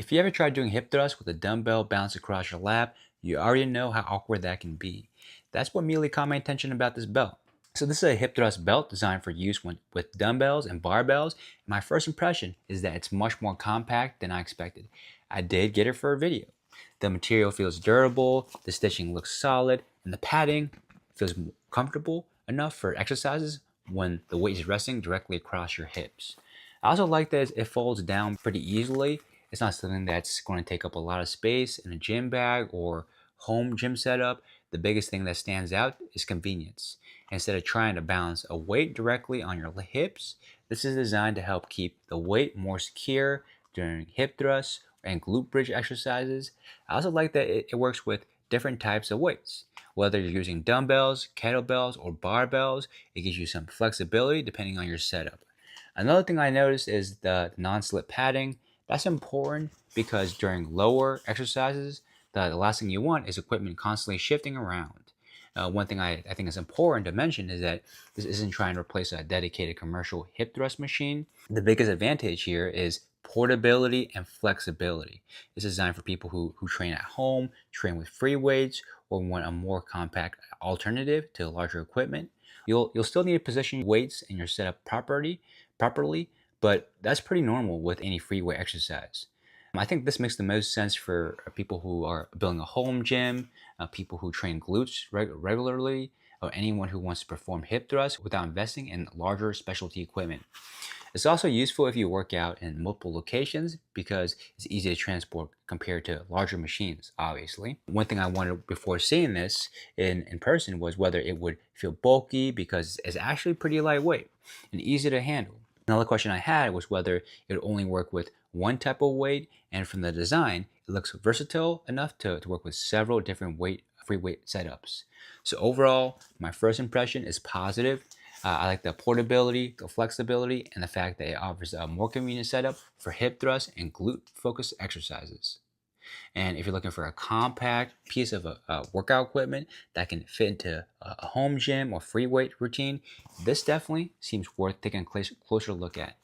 If you ever tried doing hip thrusts with a dumbbell balanced across your lap, you already know how awkward that can be. That's what immediately caught my attention about this belt. So this is a hip thrust belt designed for use with dumbbells and barbells. My first impression is that it's much more compact than I expected. I did get it for a video. The material feels durable, the stitching looks solid, and the padding feels comfortable enough for exercises when the weight is resting directly across your hips. I also like that it folds down pretty easily. It's not something that's going to take up a lot of space in a gym bag or home gym setup. The biggest thing that stands out is convenience. Instead of trying to balance a weight directly on your hips, this is designed to help keep the weight more secure during hip thrusts and glute bridge exercises. I also like that it works with different types of weights. Whether you're using dumbbells, kettlebells, or barbells, it gives you some flexibility depending on your setup. Another thing I noticed is the non-slip padding. That's important because during lower exercises, the last thing you want is equipment constantly shifting around. One thing I think is important to mention is that this isn't trying to replace a dedicated commercial hip thrust machine. The biggest advantage here is portability and flexibility. It's designed for people who train at home, train with free weights, or want a more compact alternative to larger equipment. You'll still need to position weights in your setup properly, but that's pretty normal with any free weight exercise. I think this makes the most sense for people who are building a home gym, people who train glutes regularly, or anyone who wants to perform hip thrusts without investing in larger specialty equipment. It's also useful if you work out in multiple locations because it's easy to transport compared to larger machines, obviously. One thing I wondered before seeing this in person was whether it would feel bulky because it's actually pretty lightweight and easy to handle. Another question I had was whether it would only work with one type of weight, and from the design, it looks versatile enough to work with several different free weight setups. So overall, my first impression is positive. I like the portability, the flexibility, and the fact that it offers a more convenient setup for hip thrusts and glute-focused exercises. And if you're looking for a compact piece of workout equipment that can fit into a home gym or free weight routine, this definitely seems worth taking a closer look at.